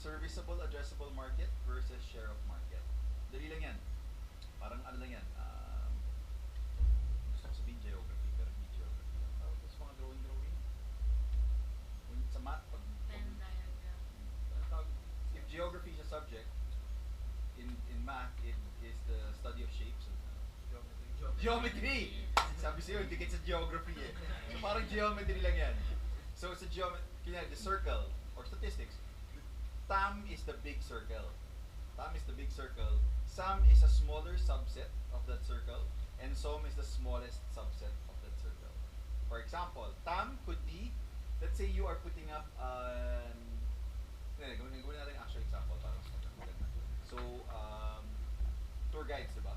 Serviceable, addressable market versus share of market. Dali lang yan. Parang ano lang yan. Gusto ko sabihin geography, pero hindi geography. Tawag ko sa mga drawing. When sa math, Venn diagram. tawag, if geography is a subject, in math, it is the study of shapes. Geometry! Sabi sa'yo, hindi sa geography eh. So parang geometry lang yan. So sa geometry, the circle, or statistics, TAM is the big circle. TAM is the big circle. SUM is a smaller subset of that circle, and SUM is the smallest subset of that circle. For example, TAM could be, let's say you are putting up gawin natin actual example para mas maganda. So, tour guides, diba?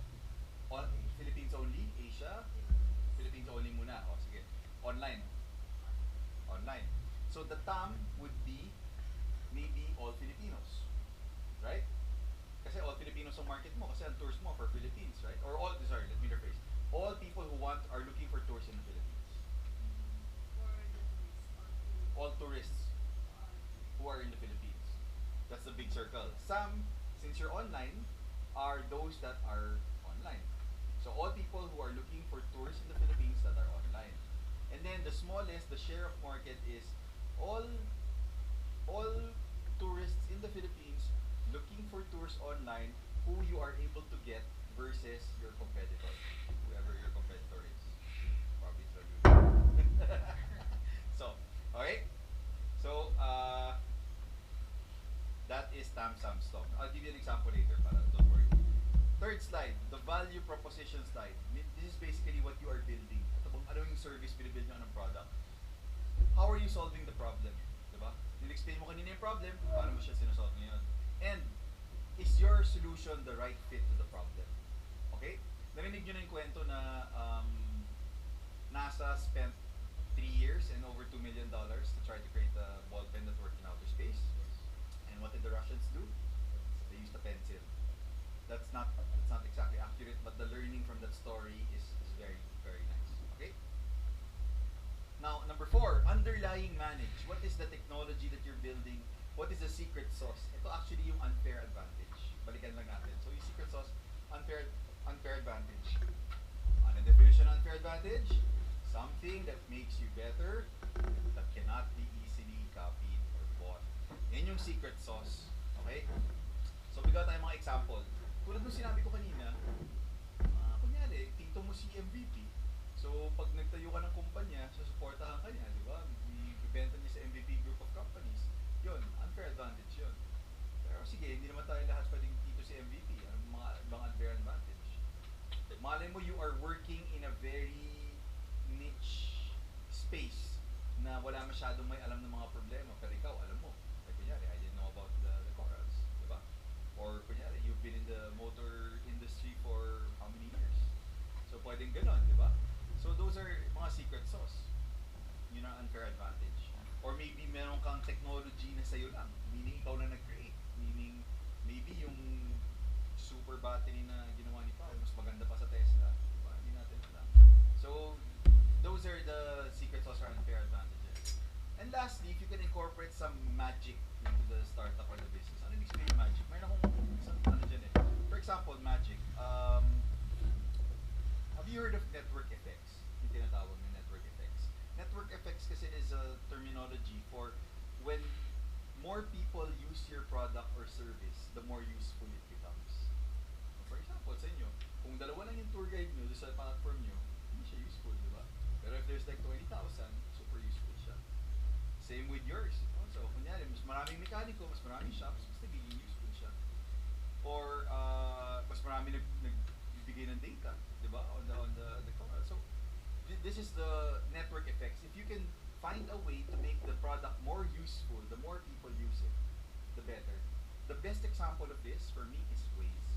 Philippines only, Asia, Philippines only muna. O, sige. Online. Online. So, the TAM would be maybe all Filipinos. Right? Kasi all Filipinos ang market mo kasi ang tours mo for Philippines, right? Or all, sorry, let me rephrase. All people who are looking for tours in the Philippines. All tourists who are in the Philippines. That's the big circle. Some, since you're online, are those that are online. So all people who are looking for tours in the Philippines that are online. And then the smallest, the share of market is all tourists in the Philippines looking for tours online who you are able to get versus your competitor, whoever your competitor is. Probably it's So, okay? So, that is TAM, SUM, STOM. I'll give you an example later, para don't worry. Third slide, the value proposition slide. This is basically what you are building. Ano yung service, binibuild nyo ng product. How are you solving the problem? Diba? Nil-explain mo kanina yung problem, paano mo siya sinasolve ngayon. And, is your solution the right fit to the problem? Okay? Narinig nyo na yung kwento na NASA spent 3 years and over $2 million to try to create a ball pen that worked in outer space. And what did the Russians do? They used a pencil. That's not exactly accurate, but the learning from that story is very, very nice. Okay? Now, number 4, underlying manage. What is the technology that you're building? What is the secret sauce? Ito actually yung unfair advantage. Balikan lang natin. So yung secret sauce, unfair advantage. Ano definition of unfair advantage? Something that makes you better that cannot be easily copied or bought. Yan yung secret sauce. Okay? So bigyan tayo mga example. Tulad nung sinabi ko kanina, kunyari, tito mo si MVP. So pag nagtayo ka ng kumpanya, susuportahan ka niya, di ba? Ibibenta niya sa MVP group of companies. Yun, unfair advantage yun. Pero sige, hindi naman tayo lahat pwedeng tito si MVP. Ano mga ibang unfair advantage? Malay mo, you are working in a very niche space na wala masyadong may alam ng mga problema, pero ikaw, alam mo. Like, kunyari, I didn't know about the corals, di ba? Or kunyari, you've been in the motor industry for how many years? So, pwedeng ganon, di ba? So, those are mga secret sauce. Yun ang unfair advantage. Or maybe meron kang technology na sa'yo lang, meaning ikaw na nag-create. Meaning, maybe yung super battery na ginawa ni Pao, mas maganda pa sa Tesla. Diba? Hindi natin alam. So, those are the secret sauce or unfair advantages. And lastly, if you can incorporate some magic into the startup or the business. Ano yung explain magic? Mayroon akong isang ano dyan eh. For example, magic. Have you heard of network effects? Yung tinatawag na network effects. Network effects kasi is a terminology for when more people use your product or service, the more useful it becomes. For example, sa inyo, kung dalawa lang yung tour guide nyo sa platform nyo, hindi siya useful, di ba? Pero if there's like 20,000, super useful siya. Same with yours. Also, kunyari, mas maraming mekaniko, mas maraming shops, mas nagiging useful siya. Or, mas maraming nagbibigay ng data, di ba? On the call. So, this is the network effects. If you can find a way to make the product more useful, the more people use it, the better. The best example of this, for me, is Waze.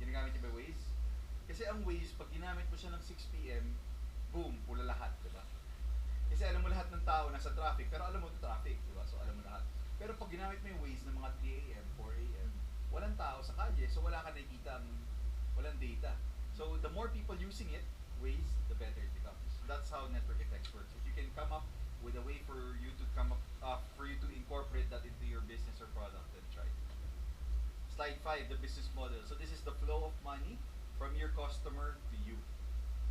Ginagamit niyo ba Waze? Kasi ang Waze, pag ginamit mo siya ng 6 p.m., boom, pula lahat, di ba? Kasi alam mo lahat ng tao nasa traffic, pero alam mo ito traffic, di ba? So alam mo lahat. Pero pag ginamit mo yung Waze ng mga 3 a.m., 4 a.m., walang tao sa kalye, so wala ka nakikita, walang data. So the more people using it, Waze, the better it becomes. That's how network effects works. If you can come up with a way for you to for you to incorporate that into your business or product, then slide 5, the business model. So this is the flow of money from your customer to you.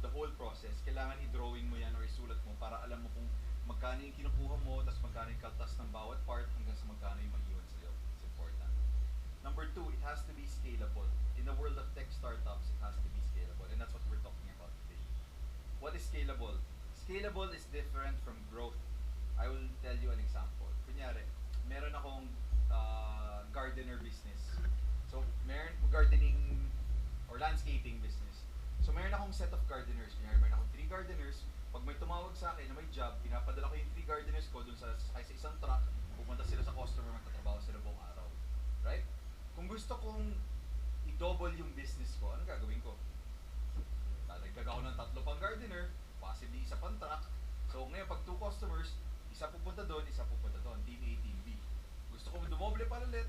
The whole process. Kailangan i-drawing mo yan or isulat mo para alam mo kung magkano yung kinukuha mo, tapos magkano yung kaltas ng bawat part hanggang sa magkano yung maiwan sa'yo. It's important. Number 2, it has to be scalable. In the world of tech startups, it has to be scalable. And that's what we're talking about today. What is scalable? Scalable is different from growth. I will tell you an example. Kunyari, meron akong gardener business. So, meron gardening or landscaping business. So, meron akong set of gardeners. Kunyari, meron akong 3 gardeners. Pag may tumawag sa akin na may job, pinapadala ko yung 3 gardeners ko dun sa isang truck, pupunta sila sa customer, magtatrabaho sila buong araw. Right? Kung gusto kong i-double yung business ko, ano gagawin ko? Dadagdag ako ng 3 pang gardener, possibly isa pang truck. So, ngayon, pag 2 customers, isa pupunta doon, isa pupunta doon. Team A, Team B. Gusto ko dumoble pa ulit,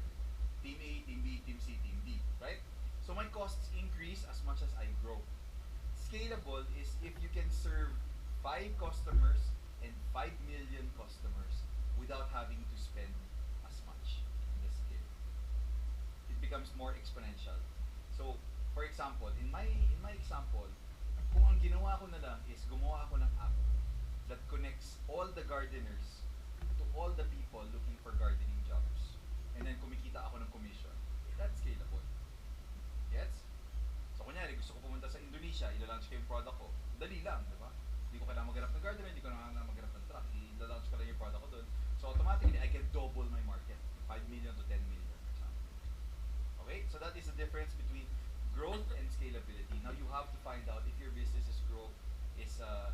Team A, Team B, Team C, Team D. Right? So, my costs increase as much as I grow. Scalable is if you can serve 5 customers and 5 million customers without having to spend as much in the scale. It becomes more exponential. So, for example, in my example, kung ang ginawa ko na lang is gumawa ako ng app that connects all the gardeners to all the people looking for gardening jobs, and then kumikita ako ng commission, that's scalable. Yes? So, kunyari, gusto ko pumunta sa Indonesia, ila-launch ko yung product ko. Dali lang, di ba? Hindi ko kailangan maghanap ng gardener, hindi ko kailangan maghanap ng truck. Ila-launch ko lang yung product ko doon. So, automatically, I can double my market. 5 million to 10 million, for example. Okay? So, that is the difference between growth and scalability. Now, you have to find out if your business is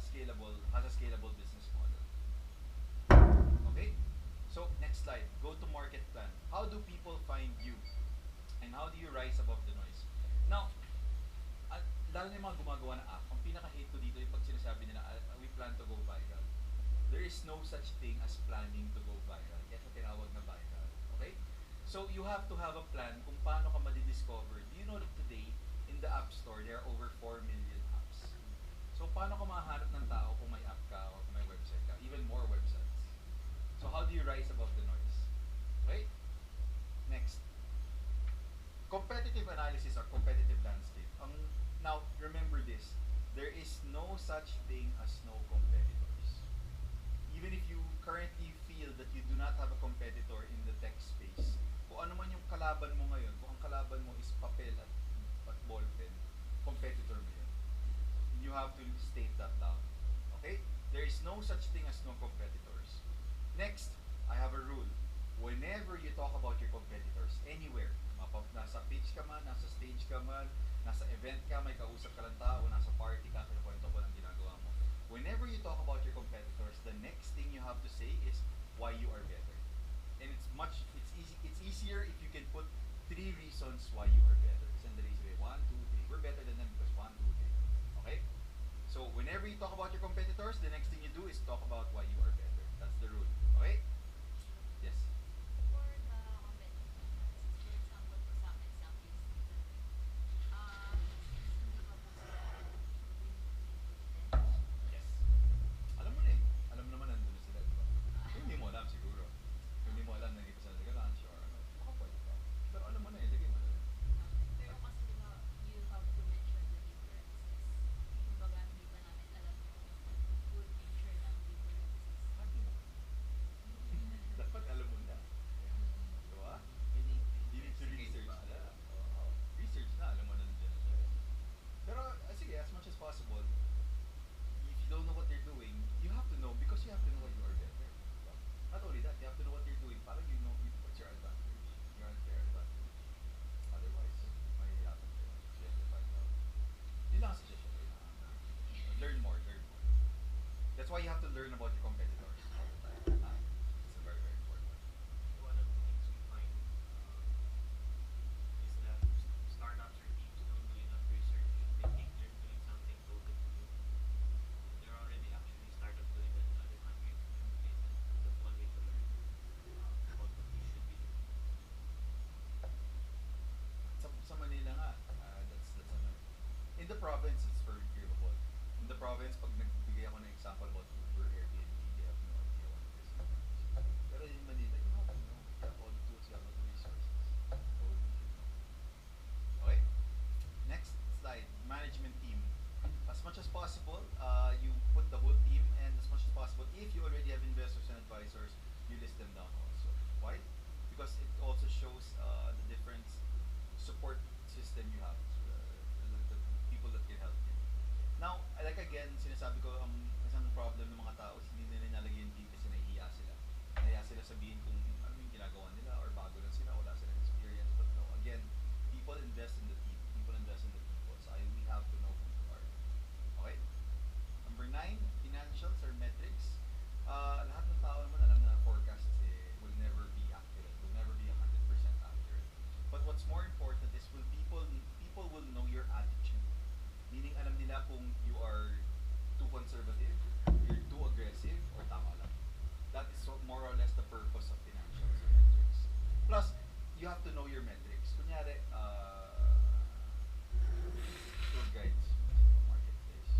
scalable, has a scalable business model. Okay? So, next slide. Go to market plan. How do people find you? And how do you rise above the noise? Now, lalo na yung mga gumagawa ng app, ang pinaka-hate ko dito yung pag sinasabi nila, we plan to go viral. There is no such thing as planning to go viral. Kaya ito tinawag na viral. Okay? So, you have to have a plan kung paano ka madi-discover. Do you know that today, in the App Store, there are over 4 million apps. So, paano ka mahanap ng tao kung may app ka or kung may website ka? Even more websites. So, how do you rise above the noise? Okay? Next. Competitive analysis or competitive landscape. Now, remember this. There is no such thing as no competitors. Even if you currently feel that you do not have a competitor in the tech space, kung ano man yung kalaban mo ngayon, kung ang kalaban mo is papel at ballpen, competitor mo yun. You have to state that down. Okay? There is no such thing as no competitors. Next, I have a rule. Whenever you talk about your competitors, anywhere, nasa pitch ka man, nasa stage ka man, nasa event ka, may kausap ka lang tao, nasa party ka, kinukwento ko ng ginagawa mo. Whenever you talk about your competitors, the next thing you have to say is why you are better. And it's easier if you can put 3 reasons why you are better. Send the reason, 1, 2, 3. We're better than them because 1, 2, 3. Okay? So whenever you talk about your competitors, the next thing you do is talk about why you are better. That's the rule. Okay? Yes. For the competitive analysis, for example, po some examples dito, hindi pa po sila winning Yes. Alam mo na eh. Alam mo naman nandun na sila, di ba? Kung hindi mo alam siguro. Kung hindi mo alam na hindi pa sila nag-lunch or ano, baka pwede pa. Pero alam mo na eh, lagay mo na rin. Pero kasi diba, you have to mention the differences. Kumbaga, hindi pa namin alam yung full picture ng differences. Sabi mo. to know your metrics. Kunyari, tour guides, marketplace.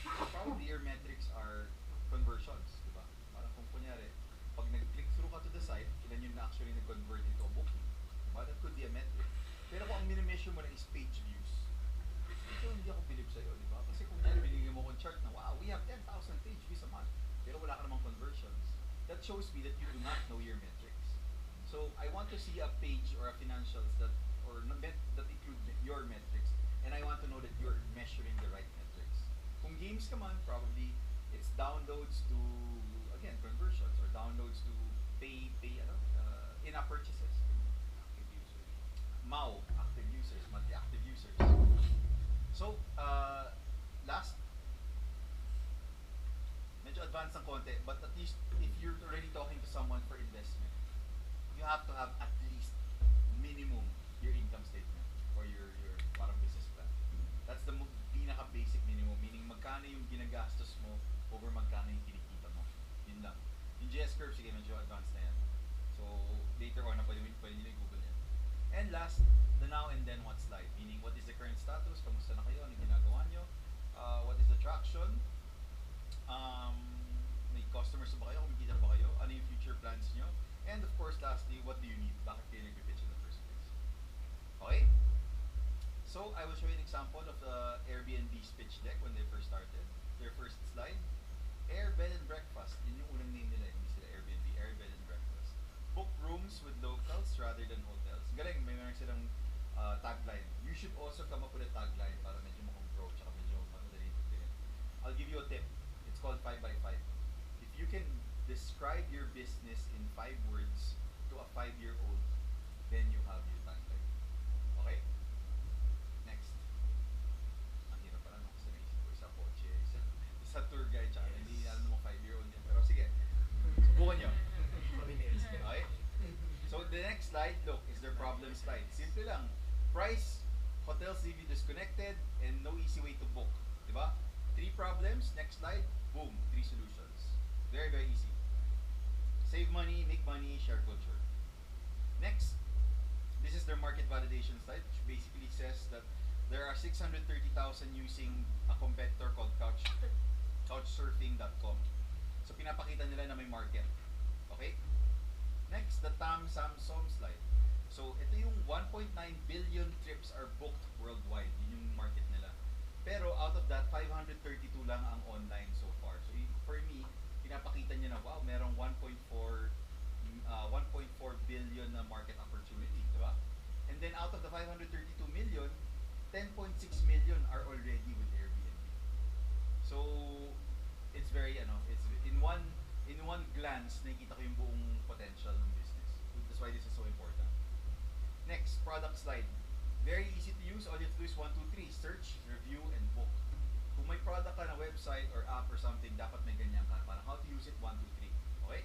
So probably your metrics are conversions, di ba? Parang kung kunyari, pag nag-click through ka to the site, ilan yung na-actually nag-convert into a booking. Diba? That could be a metric. Pero kung ang minimeasure mo na is page views, ito hindi ako believe sa'yo, di ba? Kasi kung binigyan mo kong chart na, wow, we have 10,000 page views a month, pero wala ka namang conversions. That shows me that you do not know your metrics. So I want to see a page or a financials that that include your metrics, and I want to know that you're measuring the right metrics. Kung games ka man, probably it's downloads to again conversions or downloads to pay in-app purchases. Active users. MAU, active users, monthly active users. So, last, medyo advanced ng konti, but at least if you're already talking to someone for investment, you have to have at least minimum your income statement or your parang business plan. That's the pinaka-basic minimum, meaning magkano yung ginagastos mo over magkano yung kinikita mo. Yun lang. Yung JS curve, sige, medyo advanced na yan. So, later on, pwede nyo i-google yan. And last, the now and then what slide, meaning what is the current status, kamusta na kayo, anong ginagawa nyo, what is the traction, may customers na ba kayo, kumikita na ba kayo, ano yung future plans nyo, and of course, lastly, what do you need, bakit kayo nag-pitch in the first place. Okay? So, I will show you an example of the Airbnb's pitch deck when they first started. Their first slide, Air Bed and Breakfast, yun yung unang name nila, hindi sila Airbnb, Air Bed and Breakfast. Book rooms with locals rather than hotels. Galing, may meron silang tagline. You should also come up with a tagline para medyo makong-pro, tsaka medyo madali intindihin. I'll give you a tip. It's called 5x5. If you can describe your business in 5 words to a 5-year-old, then you have your tagline. Okay? Next. Ang hirap pala, no? Kasi naisip ko isa kotse, isa tour guide, tsaka hindi alam mo 5-year-old yan. Pero sige, subukan nyo. Okay? So the next slide, look, is their problem slide. Simple lang. Price, hotels leave you disconnected, and no easy way to book. Diba? 3 problems, next slide, boom, 3 solutions. Very, very easy. Save money, make money, share culture. Next, this is their market validation slide, which basically says that there are 630,000 using a competitor called Couchsurfing.com. So pinapakita nila na may market. Okay? Next, the Tam Samsung slide. So ito yung 1.9 billion trips are booked worldwide. Yun yung market nila. Pero out of that, 532 lang ang online so far. So for me, pinapakita niya na wow, merong 1.4 billion na market opportunity, di ba? And then out of the 532 million, 10.6 million are already with Airbnb. So it's very it's in one glance nakikita ko yung buong potential ng business. That's why this is so important. Next, product slide. Very easy to use. All you have to do is 1, 2, 3, search, review, and book. Kung may product ka na website or app or something, dapat may ganyan ka. Parang how to use it, 1, 2, 3. Okay?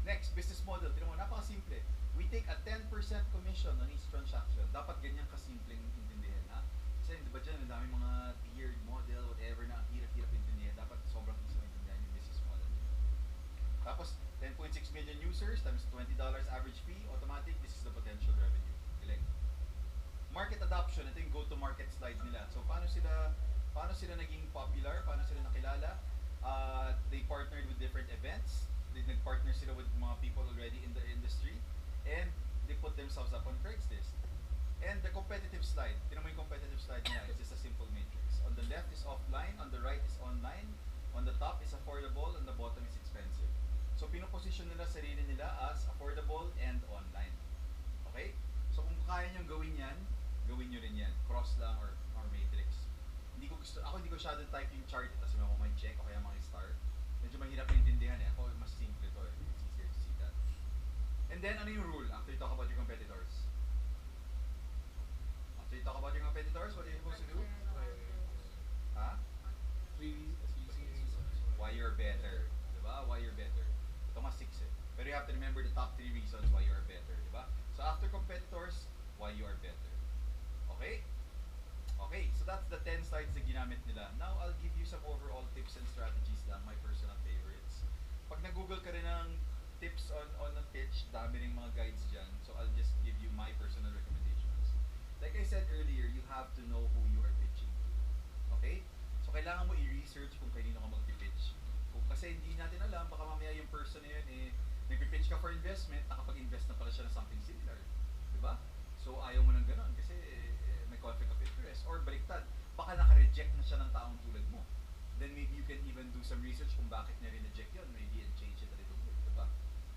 Next, business model. Tignan mo, napakasimple. We take a 10% commission on each transaction. Dapat ganyan kasimpleng intindihan, ha? Kasi di ba dyan, ang daming mga tiered model, whatever na, ang hirap-hirap intindihan. Dapat sobrang easy maintindihan yung business model. Tapos, 10.6 million users times $20 average fee, automatic, this is the potential revenue. Galing. Market adoption, ito yung go-to-market slide nila. So, paano sila naging popular? Paano sila nakilala? They partnered with different events. Nag-partner sila with mga people already in the industry. And they put themselves up on Craigslist. And the competitive slide. Tignan mo yung competitive slide niya. It's just a simple matrix. On the left is offline, on the right is online, on the top is affordable, on the bottom is expensive. So, pinoposition nila sarili nila as affordable and online. Okay? So, kung kaya nyo gawin yan, gawin nyo rin yan. Cross lang or matrix. Ako hindi ko shadow type yung chart kasi may check o kaya mga star. Medyo mahirap intindihan eh. Ako mas simple to eh. It's easier to see that. And then, ano yung rule after you talk about your competitors? After you talk about your competitors, what are you supposed to do? Ha? Why you're better. Diba? Why you're better. Ito nga 6 eh. Pero you have to remember the top 3 reasons why you are better. Diba? So after competitors, why you are better. Okay? Okay, so that's the 10 slides na ginamit nila. Now, I'll give you some overall tips and strategies lang, my personal favorites. Pag nag-google ka rin ng tips on a pitch, dami ring mga guides dyan. So I'll just give you my Kasi hindi natin alam, baka mamaya yung person na yun, nagpipitch ka for investment, nakapag-invest na pala siya ng something similar. Di ba? So, ayaw mo ng ganun kasi may conflict of interest. Or baliktad, baka naka-reject na siya ng taong tulad mo. Then maybe you can even do some research kung bakit niya rin-reject yun. Maybe and change it a little bit. Di ba?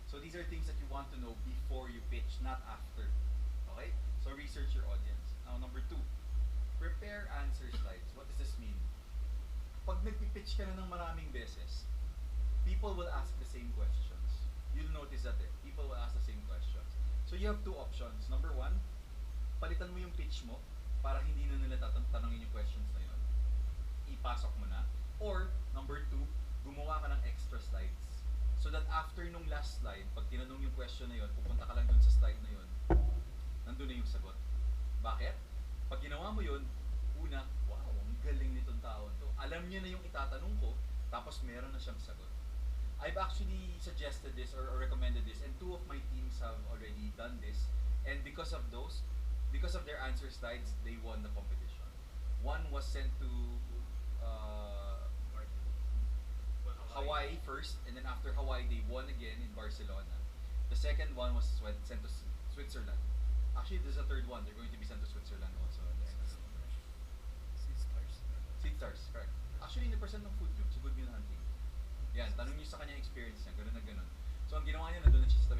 So, these are things that you want to know before you pitch, not after. Okay? So, research your audience. Now, number 2, prepare answer slides. What does this mean? Pag nagpipitch ka na ng maraming beses, people will ask the same questions. You'll notice that people will ask the same questions. So you have 2 options. Number 1, palitan mo yung pitch mo para hindi na nila tatanungin yung questions na yun. Ipasok mo na. Or, number 2, gumawa ka ng extra slides. So that after nung last slide, pag tinanong yung question na yun, pupunta ka lang dun sa slide na yun, nandun na yung sagot. Bakit? Pag ginawa mo yun, una, wow, ang galing nitong tao to. Alam niya na yung itatanong ko, tapos meron na siyang sagot. I've actually suggested this or recommended this, and 2 of my teams have already done this. And because of their answer slides, they won the competition. One was sent to Hawaii first, and then after Hawaii, they won again in Barcelona. The second one was sent to Switzerland. Actually, there's a third one. They're going to be sent to Switzerland also. Seed Stars, correct. Actually, in the person ng food group, sa Good Meal Hunting. Yan, tanong niyo sa kanya experience niya, gano'n na gano'n. So, ang ginawa niya, nandun na siya sa tabi